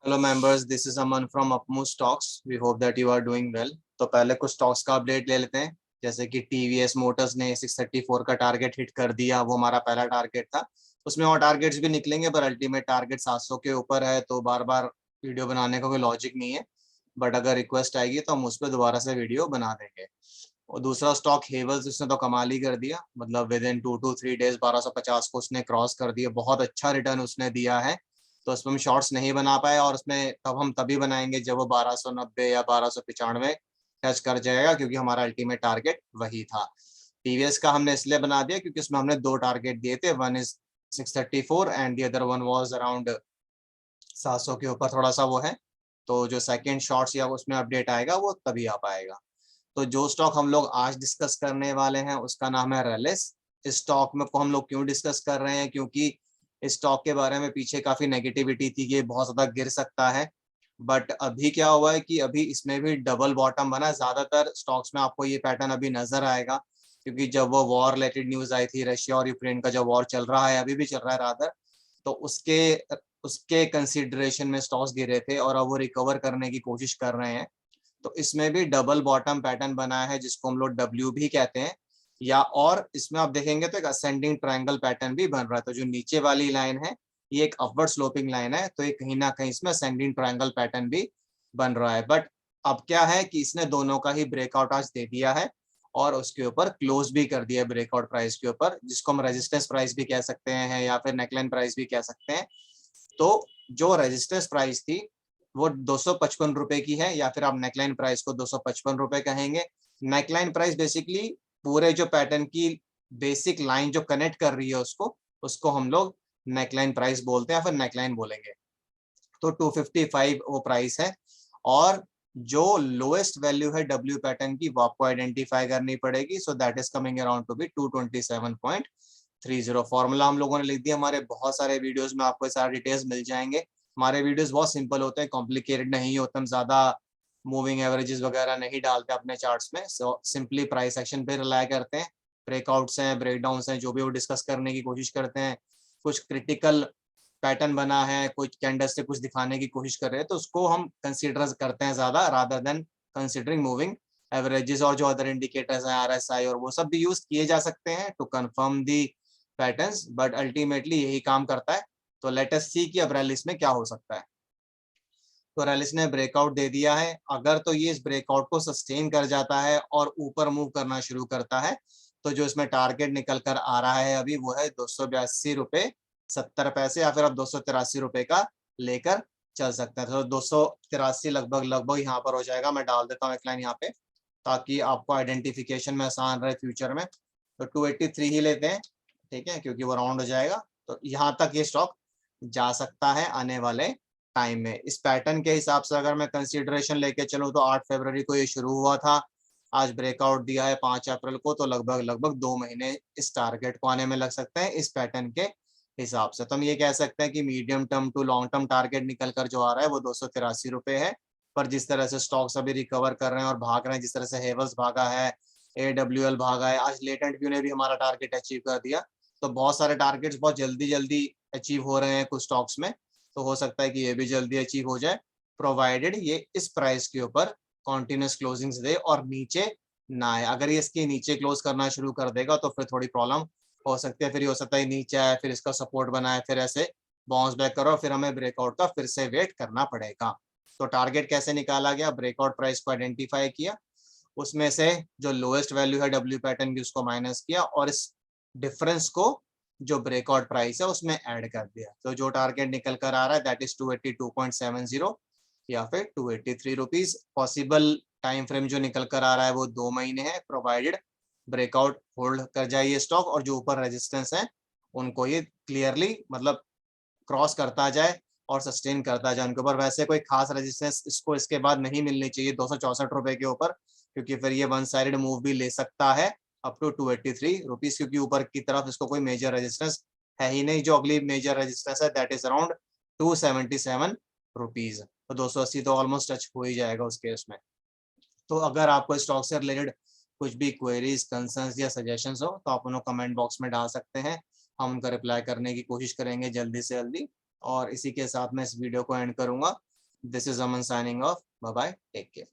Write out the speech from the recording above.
Hello members, this is Aman from अपमू stocks. We hope that you are doing well. तो पहले कुछ stocks का अपडेट ले लेते हैं। जैसे कि टीवीएस मोटर्स ने 634 का टारगेट हिट कर दिया। वो हमारा पहला टारगेट था। उसमें और टारगेट्स भी निकलेंगे पर अल्टीमेट टारगेट 700 के ऊपर है, तो बार बार वीडियो बनाने का कोई लॉजिक नहीं है। बट अगर रिक्वेस्ट आएगी तो हम उस पर दोबारा से वीडियो बना देंगे। और दूसरा स्टॉक हेवल्स, उसने तो कमाल ही कर दिया। मतलब विद इन 2 to 3 डेज 1250 को उसने क्रॉस कर दिया। बहुत अच्छा रिटर्न उसने दिया है। तो उसमें हम शॉर्ट्स नहीं बना पाए, और उसमें हम तभी बनाएंगे जब वो 1290 या 1295 टच कर जाएगा, क्योंकि हमारा अल्टीमेट टारगेट वही था। टीवीएस का हमने इसलिए बना दिया क्योंकि उसमें हमने दो टारगेट दिए थे। One is 634 and the other one was around 700 के ऊपर थोड़ा सा वो है। तो जो सेकेंड शॉर्ट्स या उसमें अपडेट आएगा वो तभी आ पाएगा। तो जो स्टॉक हम लोग आज डिस्कस करने वाले हैं उसका नाम है रेलिस। इस स्टॉक में को हम लोग क्यों डिस्कस कर रहे हैं, क्योंकि इस स्टॉक के बारे में पीछे काफी नेगेटिविटी थी कि ये बहुत ज्यादा गिर सकता है। बट अभी क्या हुआ है कि अभी इसमें भी डबल बॉटम बना। ज्यादातर स्टॉक्स में आपको ये पैटर्न अभी नजर आएगा, क्योंकि जब वो वॉर रिलेटेड न्यूज आई थी, रशिया और यूक्रेन का जो वॉर चल रहा है, अभी भी चल रहा है रादर, तो उसके उसके कंसिडरेशन में स्टॉक्स गिरे थे और अब वो रिकवर करने की कोशिश कर रहे हैं। तो इसमें भी डबल बॉटम पैटर्न बना है, जिसको हम लोग डब्ल्यू भी कहते हैं। या और इसमें आप देखेंगे तो एक असेंडिंग ट्रायंगल पैटर्न भी बन रहा है। तो जो नीचे वाली लाइन है ये एक अपवर्ड स्लोपिंग लाइन है, तो ये कहीं ना कहीं इसमें असेंडिंग ट्रायंगल पैटर्न भी बन रहा है। बट अब क्या है कि इसने दोनों का ही ब्रेकआउट आज दे दिया है और उसके ऊपर क्लोज भी कर दिया ब्रेकआउट प्राइस के ऊपर, जिसको हम रेजिस्टेंस प्राइस भी कह सकते हैं या फिर नेकलाइन प्राइस भी कह सकते हैं। तो जो रेजिस्टेंस प्राइस थी वो 255 रुपए की है, या फिर आप नेकलाइन प्राइस को 255 रुपए कहेंगे। नेकलाइन प्राइस बेसिकली पूरे जो पैटर्न की बेसिक लाइन जो कनेक्ट कर रही है उसको उसको हम लोग नेकलाइन प्राइस बोलते हैं या फिर नेकलाइन बोलेंगे। तो 255 वो प्राइस है। और जो लोएस्ट वैल्यू है डब्ल्यू पैटर्न की वो आपको आइडेंटिफाई करनी पड़ेगी। So that is coming around to be 227.30। Formula हम लोगों ने लिख दिया। हमारे बहुत सारे वीडियोस में आपको सारे डिटेल्स मिल जाएंगे। हमारे वीडियोस बहुत सिंपल होते हैं, कॉम्प्लिकेटेड नहीं होते। हम ज्यादा मूविंग एवरेजेस वगैरह नहीं डालते अपने चार्ट्स में। सो सिंपली प्राइस एक्शन पे रिलाई करते हैं। ब्रेकआउट्स हैं, ब्रेकडाउन्स हैं, जो भी वो डिस्कस करने की कोशिश करते हैं। कुछ क्रिटिकल पैटर्न बना है, कुछ कैंडल से कुछ दिखाने की कोशिश कर रहे हैं, तो उसको हम कंसीडर करते हैं ज्यादा, rather than considering moving averages. और जो अदर इंडिकेटर्स हैं, आरएसआई और वो सब भी यूज किए जा सकते हैं to confirm the patterns, but ultimately यही काम करता है। तो लेट अस सी कि अब रैलिस में क्या हो सकता है। तो रैलिस ने ब्रेकआउट दे दिया है। अगर तो ये इस ब्रेकआउट को सस्टेन कर जाता है और ऊपर मूव करना शुरू करता है, तो जो इसमें टारगेट निकल कर आ रहा है अभी वो है 282.70 रुपए या फिर आप 283 रुपए का लेकर चल सकते हैं। तो 283 लगभग लगभग यहाँ पर हो जाएगा। मैं डाल देता हूँ एक लाइन यहाँ पे ताकि आपको आइडेंटिफिकेशन में आसान रहे फ्यूचर में। तो 283 ही लेते हैं, ठीक है, क्योंकि वो राउंड हो जाएगा। तो यहाँ तक ये स्टॉक जा सकता है आने वाले टाइम में। इस पैटर्न के हिसाब से अगर मैं कंसीडरेशन लेके चलूँ तो 8 फरवरी को ये शुरू हुआ था। आज ब्रेकआउट दिया है 5 अप्रैल को, तो लगभग लगभग 2 महीने इस टारगेट को आने में लग सकते हैं इस पैटर्न के हिसाब से। तो हम ये कह सकते हैं कि medium term to long term target निकल कर जो आ रहा है वो 283 रुपए है। पर जिस तरह से स्टॉक्स अभी रिकवर कर रहे हैं और भाग रहे हैं, जिस तरह से हेवल्स भागा है, AWL भागा है, आज लेटेंट व्यू ने भी हमारा टारगेट अचीव कर दिया। तो बहुत सारे टारगेट्स बहुत जल्दी जल्दी अचीव हो रहे हैं कुछ स्टॉक्स में। तो हो सकता है कि ये भी जल्दी अचीव हो जाए, प्रोवाइडेड ये इस प्राइस के ऊपर कॉन्टिन्यूस क्लोजिंग्स दे और नीचे ना आए। अगर ये इसके नीचे क्लोज करना शुरू कर देगा तो फिर थोड़ी प्रॉब्लम हो सकती है। फिर ये हो सकता है नीचे आए, फिर इसका सपोर्ट बनाए, फिर ऐसे बाउंस बैक करो, फिर हमें ब्रेकआउट का फिर से वेट करना पड़ेगा। तो टारगेट कैसे निकाला गया, ब्रेकआउट प्राइस को आइडेंटिफाई किया, उसमें से जो लोएस्ट वैल्यू है डब्ल्यू पैटर्न की उसको माइनस किया और इस डिफरेंस को जो ब्रेकआउट प्राइस है उसमें ऐड कर दिया। तो जो टारगेट निकल कर आ रहा है दैट इज 282.70 या फिर 283 रुपीज। पॉसिबल टाइम फ्रेम जो निकल कर आ रहा है वो 2 महीने है, प्रोवाइडेड ब्रेकआउट होल्ड कर जाए ये स्टॉक और जो ऊपर रेजिस्टेंस है उनको ये क्लियरली मतलब क्रॉस करता जाए और सस्टेन करता जाए उनके ऊपर। वैसे कोई खास रेजिस्टेंस इसको इसके बाद नहीं मिलनी चाहिए 264 रुपए के ऊपर, क्योंकि फिर ये वन साइड मूव भी ले सकता है अप टू 283 रुपीज, क्योंकि ऊपर की तरफ इसको कोई मेजर रेजिस्टेंस है ही नहीं। जो अगली मेजर रेजिस्टेंस है दैट इज अराउंड 277 रुपीज। तो 280 तो ऑलमोस्ट टच हो ही जाएगा उस केस में। तो अगर आपको स्टॉक से रिलेटेड कुछ भी क्वेरीज, कंसर्न्स या सजेशंस हो तो आप उन्हें कमेंट बॉक्स में डाल सकते हैं। हम उनका रिप्लाई करने की कोशिश करेंगे जल्दी से जल्दी। और इसी के साथ मैं इस वीडियो को एंड करूंगा। This is Aman signing off. Bye bye. Take care.